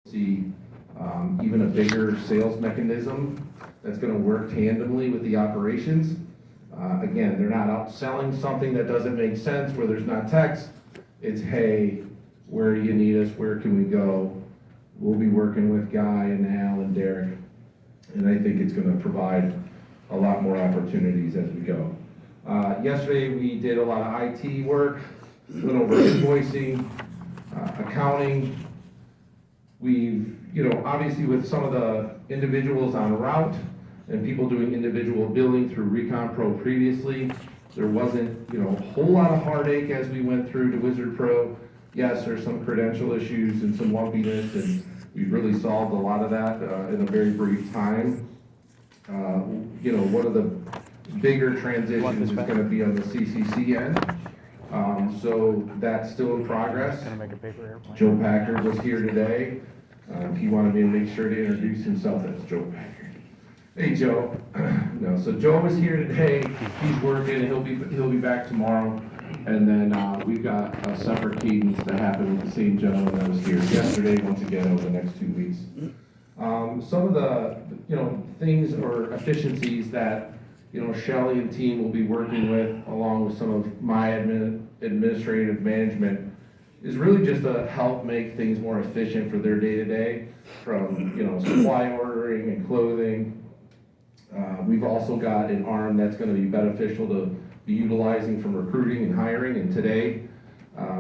see even a bigger sales mechanism that's going to work tandemly with the operations. Again, they're not out selling something that doesn't make sense where there's not text. It's, hey, where do you need us? Where can we go? We'll be working with Guy and Al and Derek, and I think it's going to provide a lot more opportunities as we go. Yesterday we did a lot of IT work, went over invoicing, accounting. We've, obviously with some of the individuals on route and people doing individual billing through Recon Pro previously, there wasn't, a whole lot of heartache as we went through to Wizard Pro. Yes, there's some credential issues and some lumpiness, and we've really solved a lot of that in a very brief time. One of the bigger transitions is going to be on the CCC end. So that's still in progress. Joe Packard was here today. He wanted me to make sure to introduce himself. That's Joe Packard. Hey, Joe. No, so Joe was here today. He's working. He'll be back tomorrow. And then we've got a separate cadence to happen with the same gentleman that was here yesterday. Once again, over the next 2 weeks. Some of the things or efficiencies that Shelley and team will be working with, along with some of my administrative management, is really just to help make things more efficient for their day-to-day, from supply ordering and clothing. We've also got an arm that's going to be beneficial to be utilizing from recruiting and hiring, and today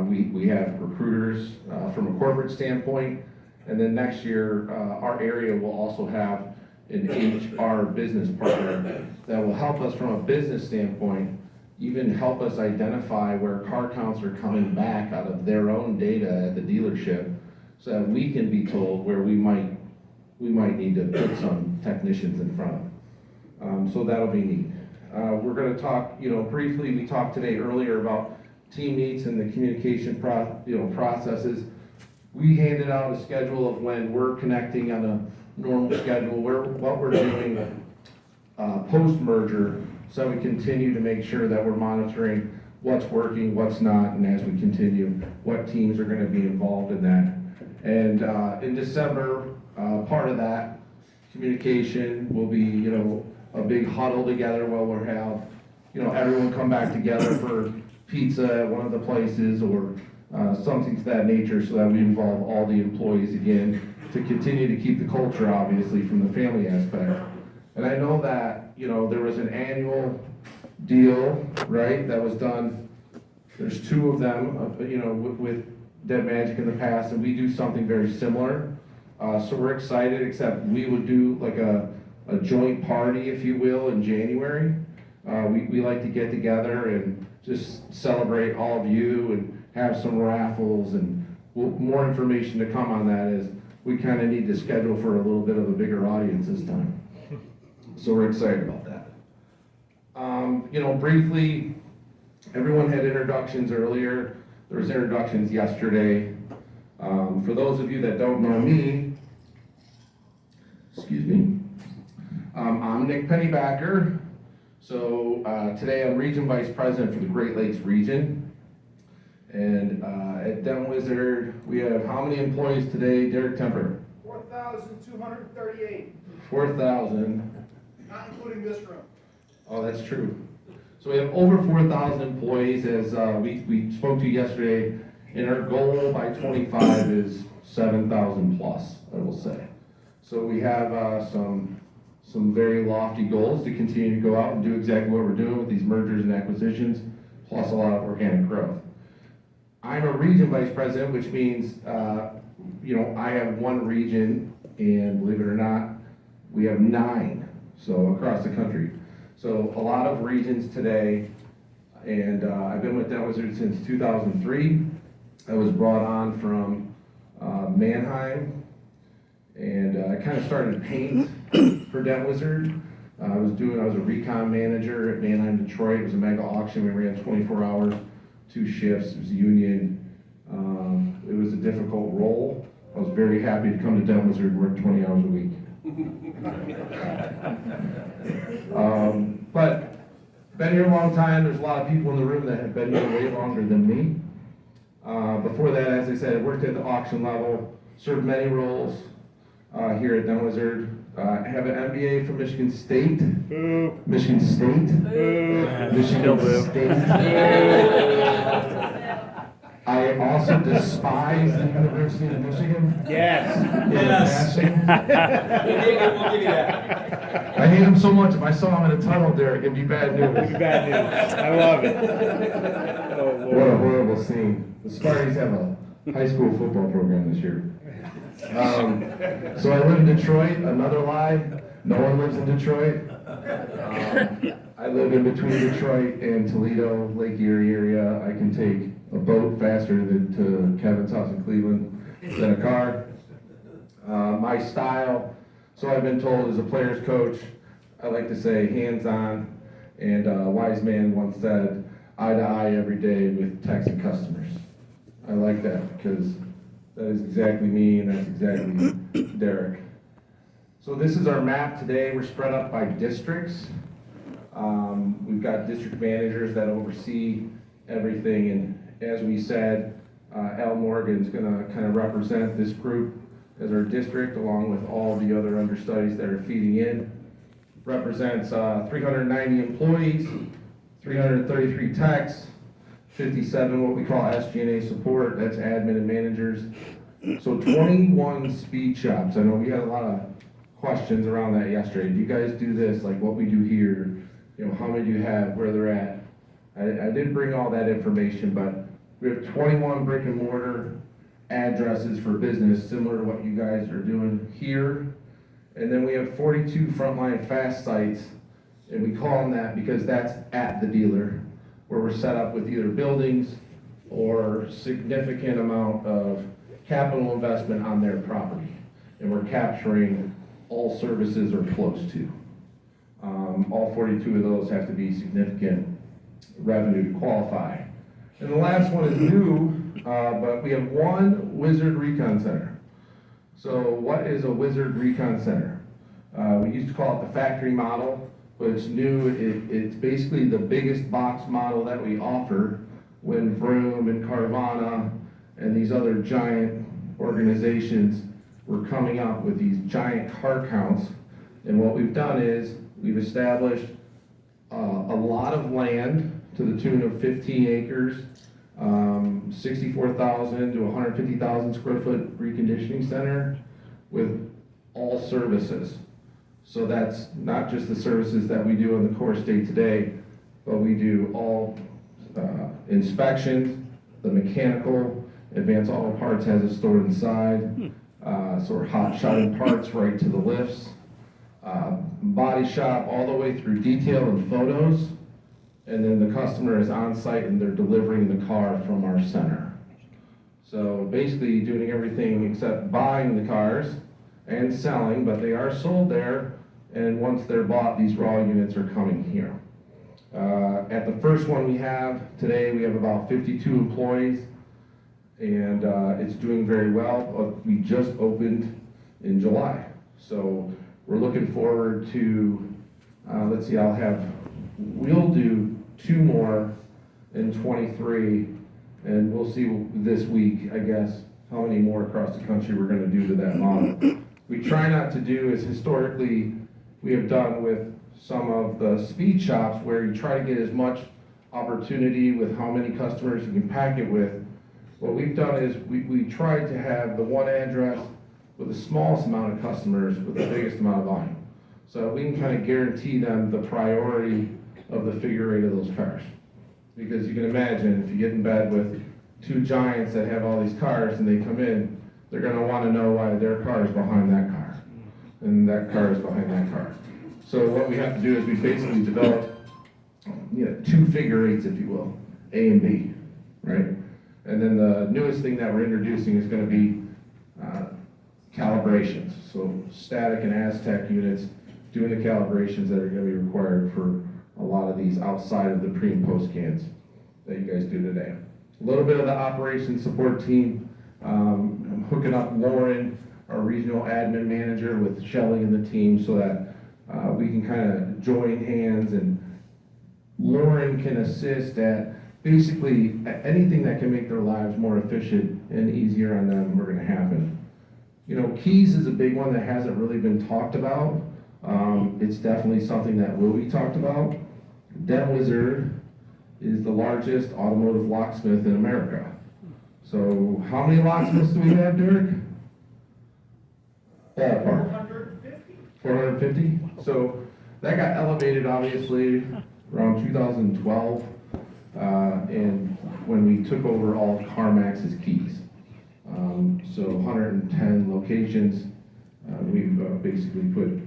we have recruiters from a corporate standpoint, and then next year our area will also have an HR business partner that will help us from a business standpoint, even help us identify where car counts are coming back out of their own data at the dealership, so that we can be told where we might need to put some technicians in front of. So that'll be neat. We're going to talk, briefly. We talked today earlier about team meets and the communication processes. We handed out a schedule of when we're connecting on a normal schedule, what we're doing post-merger, so we continue to make sure that we're monitoring what's working, what's not, and as we continue, what teams are going to be involved in that. And in December, part of that communication will be, a big huddle together where we'll have, everyone come back together for pizza at one of the places or something to that nature, so that we involve all the employees again to continue to keep the culture, obviously, from the family aspect. And I know that, there was an annual deal, right, that was done. There's 2 of them, with Dead Magic in the past, and we do something very similar. So we're excited, except we would do like a joint party, if you will, in January. We like to get together and just celebrate all of you and have some raffles, and more information to come on that, as we kind of need to schedule for a little bit of a bigger audience this time. So we're excited about that. Briefly, everyone had introductions earlier. There was introductions yesterday. For those of you that don't know me, excuse me, I'm Nick Pennybacker. So today I'm Region Vice President for the Great Lakes region. And at Den Wizard, we have how many employees today, Derek Temper? 4,238. 4,000. Not including this room. Oh, that's true. So we have over 4,000 employees, as we spoke to yesterday, and our goal by 25 is 7,000 plus, I will say. So we have some very lofty goals to continue to go out and do exactly what we're doing with these mergers and acquisitions, plus a lot of organic growth. I'm a region vice president, which means, I have one region, and believe it or not, we have 9, so across the country. So a lot of regions today, and I've been with Den Wizard since 2003. I was brought on from Mannheim, and I kind of started paint for Den Wizard. I was a recon manager at Mannheim, Detroit. It was a mega auction. We ran 24 hours, 2 shifts. It was union. It was a difficult role. I was very happy to come to Den Wizard and work 20 hours a week. But been here a long time. There's a lot of people in the room that have been here way longer than me. Before that, as I said, I worked at the auction level, served many roles here at Dunn Wizard. I have an MBA from Michigan State. Boo. Michigan State. Still boo. State. I also despise the University of Michigan. Yes. Yes. Passion. We'll give you that. I hate them so much. If I saw them in a tunnel, Derek, it'd be bad It'd be news. bad news. I love it. Oh, What a Lord. horrible scene. The Spartans have a high school football program this year. So I live in Detroit, another lie. No one lives in Detroit. I live in between Detroit and Toledo, Lake Erie area. I can take a boat faster than to Kevin's house in Cleveland than a car. My style, so I've been told as a player's coach, I like to say hands-on, and a wise man once said, eye to eye every day with techs and customers. I like that because that is exactly me and that's exactly Derek. So this is our map today. We're spread up by districts. We've got district managers that oversee everything, and as we said, Al Morgan's gonna kind of represent this group as our district along with all the other understudies that are feeding in. Represents 390 employees, 333 techs, 57 what we call SG&A support, that's admin and managers. So 21 speed shops. I know we had a lot of questions around that yesterday. Do you guys do this, like what we do here? You know, how many do you have, where they're at? I didn't bring all that information, but we have 21 brick and mortar addresses for business, similar to what you guys are doing here. And then we have 42 frontline fast sites, and we call them that because that's at the dealer, where we're set up with either buildings or significant amount of capital investment on their property. And we're capturing all services or close to. All 42 of those have to be significant revenue to qualify. And the last one is new, but we have one Wizard Recon Center. So what is a Wizard Recon Center? We used to call it the factory model, but it's new. It's basically the biggest box model that we offer when Vroom and Carvana and these other giant organizations were coming up with these giant car counts. And what we've done is we've established a lot of land to the tune of 15 acres, 64,000 to 150,000 square foot reconditioning center with all services. So that's not just the services that we do on the core state today, but we do all inspections, the mechanical, Advanced Auto Parts has it stored inside, so we're hot shotting parts right to the lifts, body shop all the way through detail and photos, and then the customer is on site and they're delivering the car from our center. So basically doing everything except buying the cars and selling, but they are sold there, and once they're bought, these raw units are coming here. At the first one we have today, we have about 52 employees, and it's doing very well. We just opened in July, so we're looking forward to, let's see, we'll do 2 more in 23, and we'll see this week, I guess, how many more across the country we're gonna do to that model. We try not to do as historically we have done with some of the speed shops where you try to get as much opportunity with how many customers you can pack it with. What we've done is we tried to have the one address with the smallest amount of customers with the biggest amount of volume. So we can kind of guarantee them the priority of the figure eight of those cars. Because you can imagine if you get in bed with 2 giants that have all these cars and they come in, they're gonna wanna know why their car is behind that car. And that car is behind that car. So what we have to do is we basically develop, 2 figure eights, if you will, A and B, right? And then the newest thing that we're introducing is gonna be calibrations. So static and Aztec units doing the calibrations that are gonna be required for a lot of these outside of the pre and post scans that you guys do today. A little bit of the operations support team. I'm hooking up Lauren, our regional admin manager, with Shelley and the team so that we can kind of join hands, and Lauren can assist at basically anything that can make their lives more efficient and easier on them. We're going to happen. You know, keys is a big one that hasn't really been talked about. It's definitely something that will be talked about. Den Wizard is the largest automotive locksmith in America. So how many locksmiths do we have, Derek? Ballpark. 450? So that got elevated obviously around 2012, and when we took over all of CarMax's keys. So 110 locations, we've basically put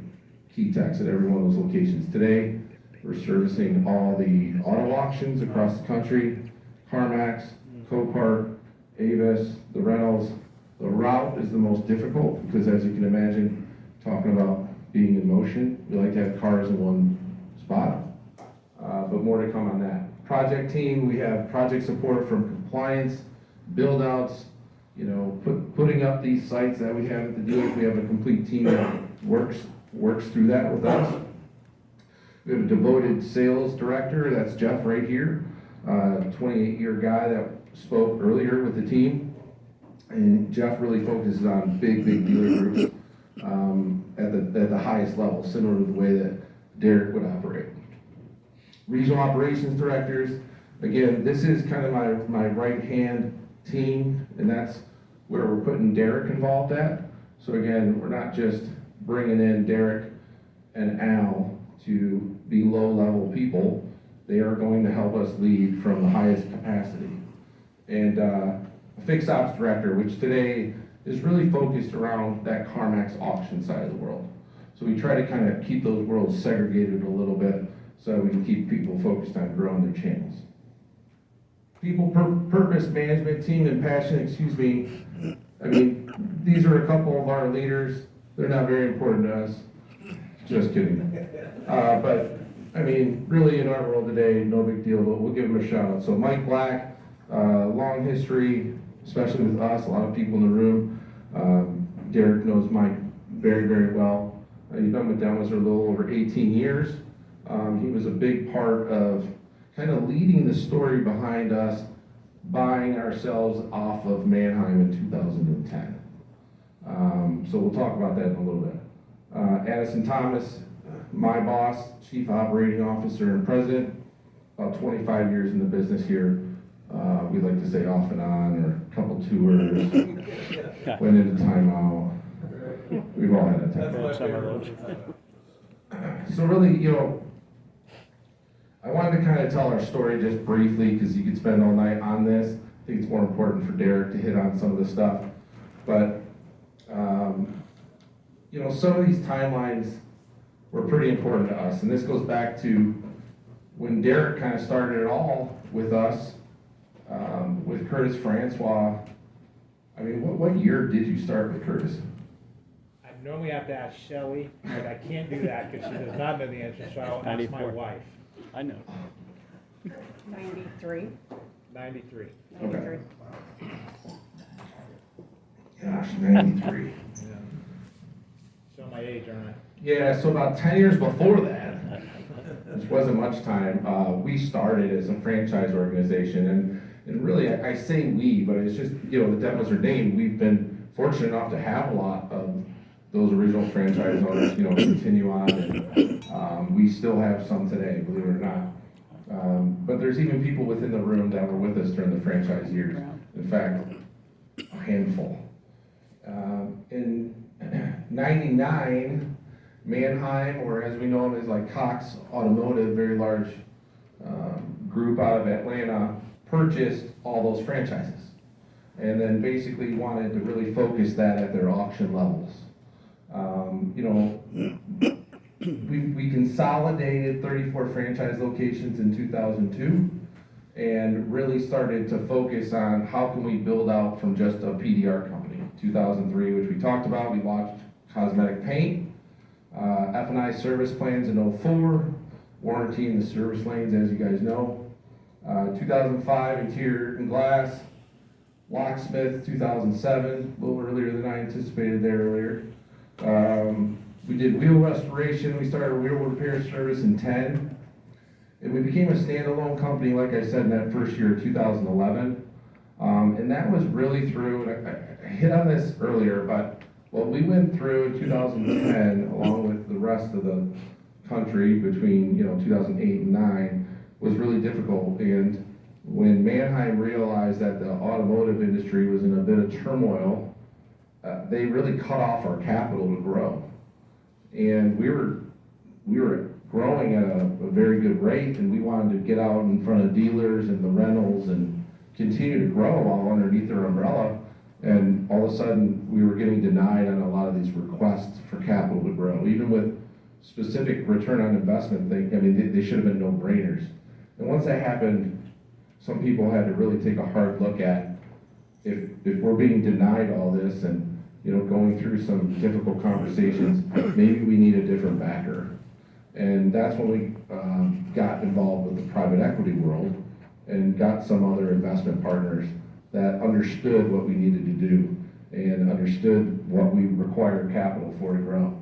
key techs at every one of those locations. Today, we're servicing all the auto auctions across the country, CarMax, Copart, Avis, the rentals. The route is the most difficult because, as you can imagine, talking about being in motion, we like to have cars in one spot, but more to come on that. Project team, we have project support from compliance, build outs, you know, putting up these sites that we have at the dealers. We have a complete team that works through that with us. We have a devoted sales director, that's Jeff right here, 28-year guy that spoke earlier with the team. And Jeff really focuses on big dealer groups at the highest level, similar to the way that Derek would operate. Regional operations directors, again, this is kind of my right-hand team, and that's where we're putting Derek involved at. So again, we're not just bringing in Derek and Al to be low-level people. They are going to help us lead from the highest capacity. And a fixed ops director, which today is really focused around that CarMax auction side of the world. So we try to kind of keep those worlds segregated a little bit so we can keep people focused on growing their channels. People purpose management team and passion, excuse me. I mean, these are a couple of our leaders. They're not very important to us. Just kidding. But I mean, really in our world today, no big deal, but we'll give them a shout out. So Mike Black, long history, especially with us, a lot of people in the room. Derek knows Mike very well. He's been with Denwizard a little over 18 years. He was a big part of kind of leading the story behind us buying ourselves off of Manheim in 2010. So we'll talk about that in a little bit. Addison Thomas, my boss, Chief Operating Officer and President, about 25 years in the business here. We like to say off and on, or a couple tours, went into timeout. We've all had a time. So really, you know, I wanted to kind of tell our story just briefly because you could spend all night on this. I think it's more important for Derek to hit on some of the stuff. But, you know, some of these timelines were pretty important to us. And this goes back to when Derek kind of started it all with us, with Curtis Francois. I mean, what year did you start with Curtis? I normally have to ask Shelley, but I can't do that because she does not know the answer, so I'll ask my 94. wife. I know. 93. 93. Okay. Gosh, 93. Yeah. Show my age, aren't I? Yeah, so about 10 years before that, which wasn't much time, we started as a franchise organization. And really, I say we, but it's just, you know, that was our name. We've been fortunate enough to have a lot of those original franchise owners, you know, continue on. And we still have some today, believe it or not. But there's even people within the room that were with us during the franchise years. In fact, a handful. In 99, Manheim, or as we know them as like Cox Automotive, very large group out of Atlanta, purchased all those franchises. And then basically wanted to really focus that at their auction levels. You know, we consolidated 34 franchise locations in 2002 and really started to focus on how can we build out from just a PDR company. 2003, which we talked about, we launched cosmetic paint, F&I service plans in 04, warranty in the service lanes, as you guys know. 2005, interior and glass, locksmith, 2007, a little earlier than I anticipated there earlier. We did wheel restoration, we started a wheel repair service in 10, and we became a standalone company, like I said, in that first year of 2011. And that was really through, and I hit on this earlier, but What we went through in 2010, along with the rest of the country between, 2008 and 9, was really difficult. And when Manheim realized that the automotive industry was in a bit of turmoil, they really cut off our capital to grow. And we were growing at a very good rate, and we wanted to get out in front of dealers and the rentals and continue to grow all underneath their umbrella. And all of a sudden, we were getting denied on a lot of these requests for capital to grow, even with specific return on investment thing. I mean, they should have been no-brainers. And once that happened, some people had to really take a hard look at if we're being denied all this and, going through some difficult conversations, maybe we need a different backer. And that's when we got involved with the private equity world and got some other investment partners that understood what we needed to do and understood what we required capital for to grow.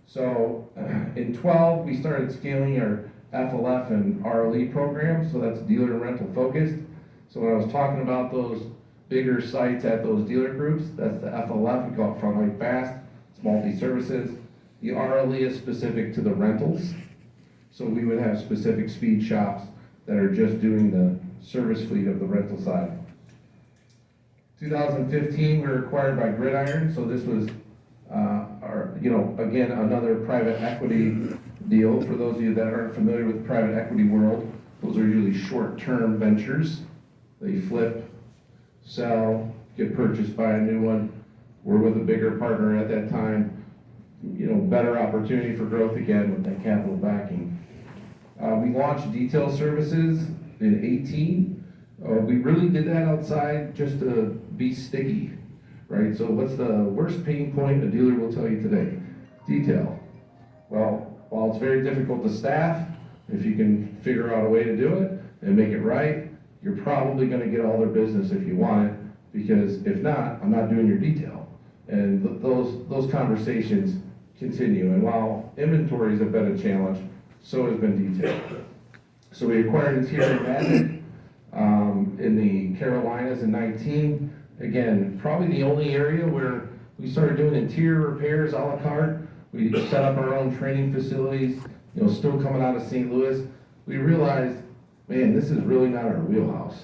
So in 12, we started scaling our FLF and RLE programs, so that's dealer and rental focused. So when I was talking about those bigger sites at those dealer groups, that's the FLF, we call it Frontline Fast, it's multi-services. The RLE is specific to the rentals. So we would have specific speed shops that are just doing the service fleet of the rental side. 2015, we were acquired by Gridiron, so this was again, another private equity deal. For those of you that aren't familiar with the private equity world, those are usually short-term ventures. They flip, sell, get purchased by a new one. We're with a bigger partner at that time, better opportunity for growth again with that capital backing. We launched detail services in 18. We really did that outside just to be sticky, right? So what's the worst pain point a dealer will tell you today? Detail. Well, while it's very difficult to staff, if you can figure out a way to do it and make it right, you're probably going to get all their business if you want it, because if not, I'm not doing your detail. And those conversations continue. And while inventories have been a challenge, so has been detail. So we acquired Interior Magic in the Carolinas in 19. Again, probably the only area where we started doing interior repairs a la carte. We set up our own training facilities, still coming out of St. Louis. We realized, man, this is really not our wheelhouse.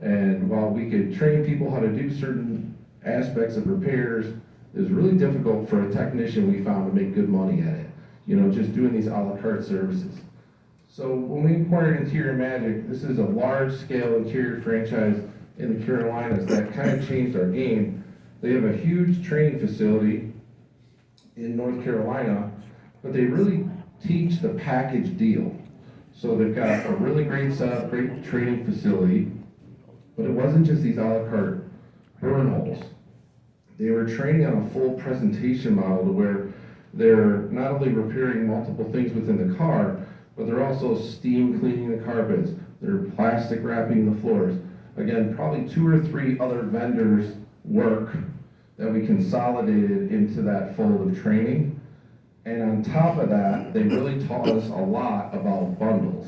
And while we could train people how to do certain aspects of repairs, it was really difficult for a technician we found to make good money at it. Just doing these a la carte services. So when we acquired Interior Magic, this is a large-scale interior franchise in the Carolinas that kind of changed our game. They have a huge training facility in North Carolina, but they really teach the package deal. So they've got a really great setup, great training facility, but it wasn't just these a la carte burn holes. They were training on a full presentation model to where they're not only repairing multiple things within the car, but they're also steam cleaning the carpets, they're plastic wrapping the floors. Again, probably 2 or 3 other vendors' work that we consolidated into that fold of training. And on top of that, they really taught us a lot about bundles.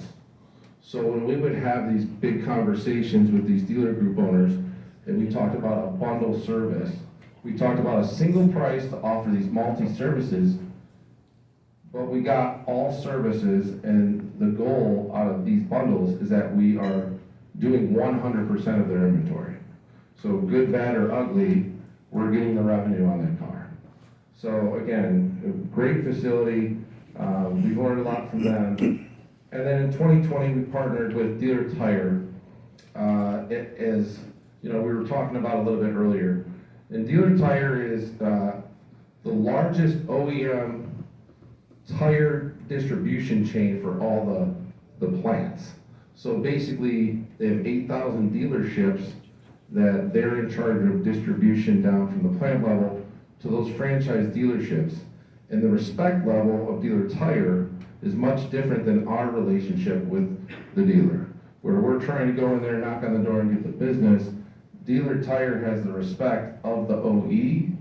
So when we would have these big conversations with these dealer group owners, and we talked about a bundle service, we talked about a single price to offer these multi-services, but we got all services, and the goal out of these bundles is that we are doing 100% of their inventory. So good, bad, or ugly, we're getting the revenue on that car. So again, a great facility, we've learned a lot from them. And then in 2020, we partnered with Dealer Tire, as we were talking about a little bit earlier. And Dealer Tire is the largest OEM tire distribution chain for all the plants. So basically, they have 8,000 dealerships that they're in charge of distribution down from the plant level to those franchise dealerships. And the respect level of Dealer Tire is much different than our relationship with the dealer, where we're trying to go in there, knock on the door, and get the business. Dealer Tire has the respect of the OE,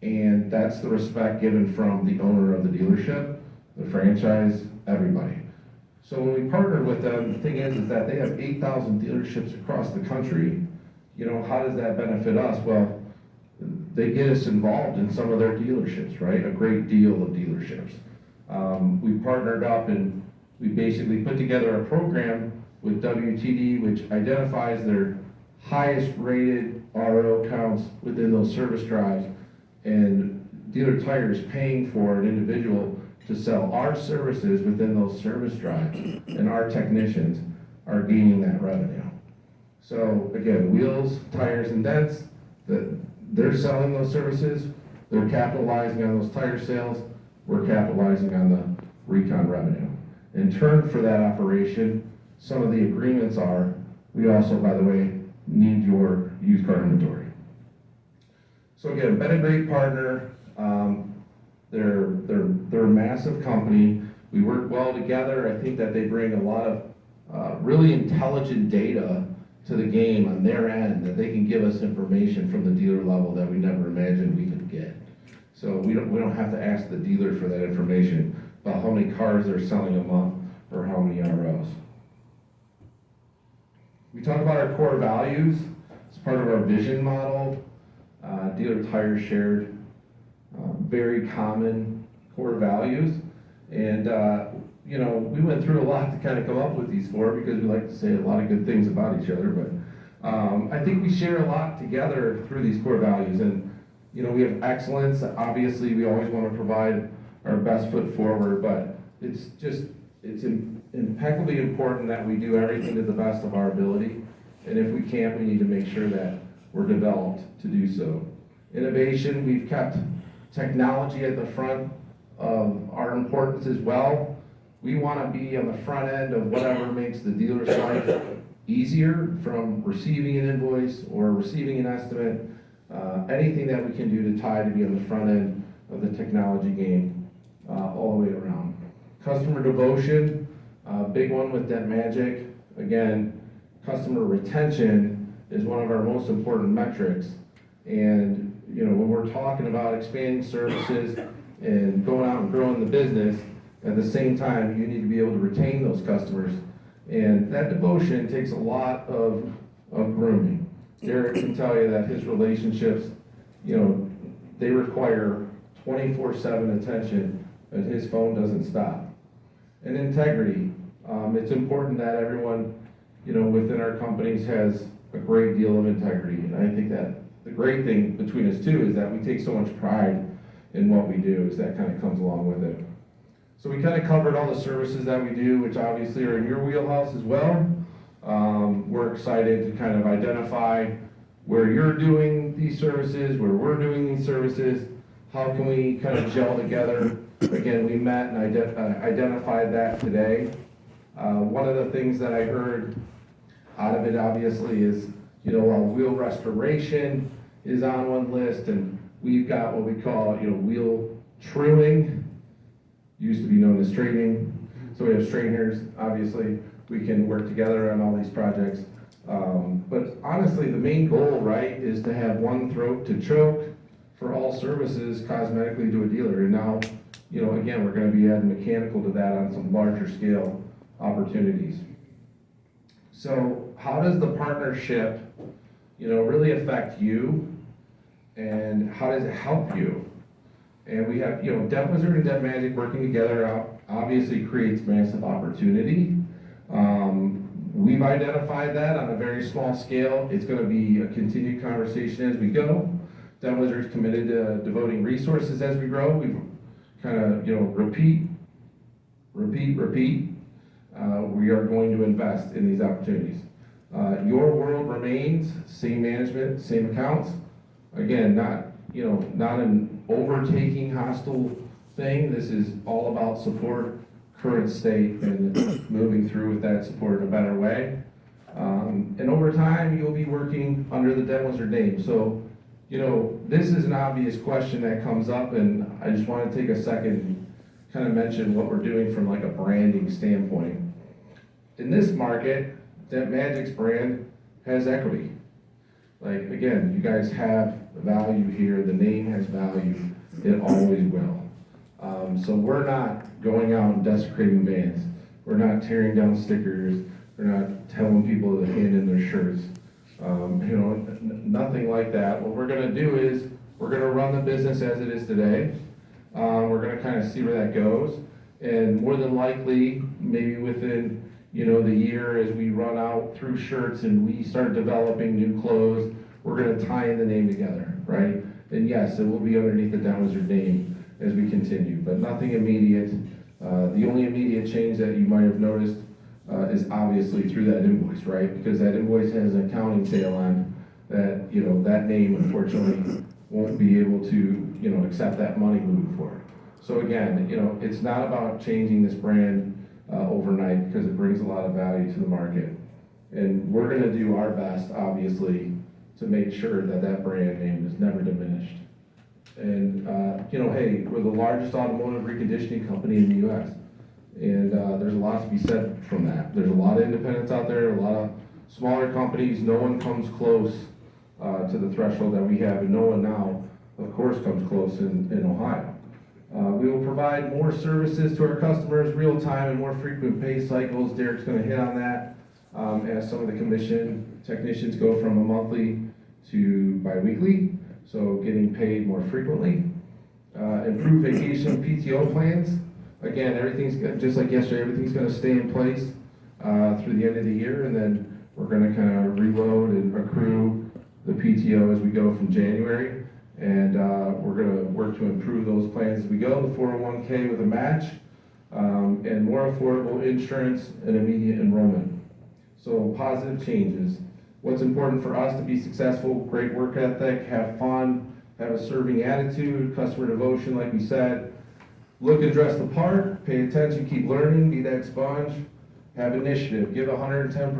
and that's the respect given from the owner of the dealership, the franchise, everybody. So when we partnered with them, the thing is that they have 8,000 dealerships across the country. How does that benefit us? Well, they get us involved in some of their dealerships, right? A great deal of dealerships. We partnered up and we basically put together a program with WTD, which identifies their highest rated RO counts within those service drives. And Dealer Tire is paying for an individual to sell our services within those service drives, and our technicians are gaining that revenue. So again, wheels, tires, and dents, they're selling those services, they're capitalizing on those tire sales, we're capitalizing on the recon revenue. In turn for that operation, some of the agreements are, we also, by the way, need your used car inventory. So again, been a great partner. They're a massive company. We work well together. I think that they bring a lot of really intelligent data to the game on their end, that they can give us information from the dealer level that we never imagined we could get. So we don't have to ask the dealer for that information about how many cars they're selling a month or how many ROs. We talk about our core values. It's part of our vision model. Dealer Tire shared very common core values. And, you know, we went through a lot to kind of come up with these four, because we like to say a lot of good things about each other. But I think we share a lot together through these core values. And, you know, we have excellence. Obviously, we always want to provide our best foot forward, but it's impeccably important that we do everything to the best of our ability. And if we can't, we need to make sure that we're developed to do so. Innovation, we've kept technology at the front of our importance as well. We want to be on the front end of whatever makes the dealer's life easier, from receiving an invoice or receiving an estimate, anything that we can do to tie to be on the front end of the technology game all the way around. Customer devotion, big one with Debt Magic. Again, customer retention is one of our most important metrics. And you know, when we're talking about expanding services and going out and growing the business, at the same time, you need to be able to retain those customers. And that devotion takes a lot of grooming. Derek can tell you that his relationships, you know, they require 24/7 attention, and his phone doesn't stop. And integrity, it's important that everyone, you know, within our companies has a great deal of integrity. And I think that the great thing between us two is that we take so much pride in what we do, is that kind of comes along with it. So we kind of covered all the services that we do, which obviously are in your wheelhouse as well. We're excited to kind of identify where you're doing these services, where we're doing these services, how can we kind of gel together. Again, we met and identified that today. One of the things that I heard out of it obviously is, you know, while wheel restoration is on one list, and we've got what we call, you know, wheel trimming, used to be known as straightening. So we have straighteners, obviously, we can work together on all these projects. But honestly, the main goal, right, is to have one throat to choke for all services cosmetically to a dealer. And now, you know, again, we're going to be adding mechanical to that on some larger scale opportunities. So how does the partnership, you know, really affect you, and how does it help you? And we have, you know, Debt Wizard and Debt Magic working together obviously creates massive opportunity. We've identified that on a very small scale. It's going to be a continued conversation as we go. Debt Wizard's committed to devoting resources as we grow. We've kind of, you know, repeat. We are going to invest in these opportunities. Your world remains same management, same accounts. Again, not an overtaking hostile thing. This is all about support, current state, and moving through with that support in a better way. And over time, you'll be working under the Debt Wizard name. So, you know, this is an obvious question that comes up, and I just want to take a second and kind of mention what we're doing from like a branding standpoint. In this market, Debt Magic's brand has equity. Like, again, you guys have value here, the name has value, it always will. So we're not going out and desecrating vans. We're not tearing down stickers. We're not telling people to hand in their shirts. You know, nothing like that. What we're gonna do is We're gonna run the business as it is today. We're gonna kind of see where that goes. And more than likely, maybe within, the year as we run out through shirts and we start developing new clothes, we're gonna tie in the name together, right? And yes, it will be underneath the Downwizard name as we continue, but nothing immediate. The only immediate change that you might have noticed is obviously through that invoice, right? Because that invoice has an accounting tail end that, that name unfortunately won't be able to, accept that money moving forward. So again, it's not about changing this brand overnight because it brings a lot of value to the market. And we're gonna do our best, obviously, to make sure that that brand name is never diminished. And, hey, we're the largest automotive reconditioning company in the US. And there's a lot to be said from that. There's a lot of independents out there, a lot of smaller companies. No one comes close to the threshold that we have, and no one now, of course, comes close in Ohio. We will provide more services to our customers, real time and more frequent pay cycles. Derek's gonna hit on that as some of the commission technicians go from a monthly to bi-weekly, so getting paid more frequently. Improve vacation PTO plans. Again, everything's, just like yesterday, everything's gonna stay in place through the end of the year, and then we're gonna kind of reload and accrue the PTO as we go from January. And we're gonna work to improve those plans as we go. The 401k with a match, and more affordable insurance and immediate enrollment. So positive changes. What's important for us to be successful: great work ethic, have fun, have a serving attitude, customer devotion, like we said. Look and dress the part, pay attention, keep learning, be that sponge, have initiative, give 110%.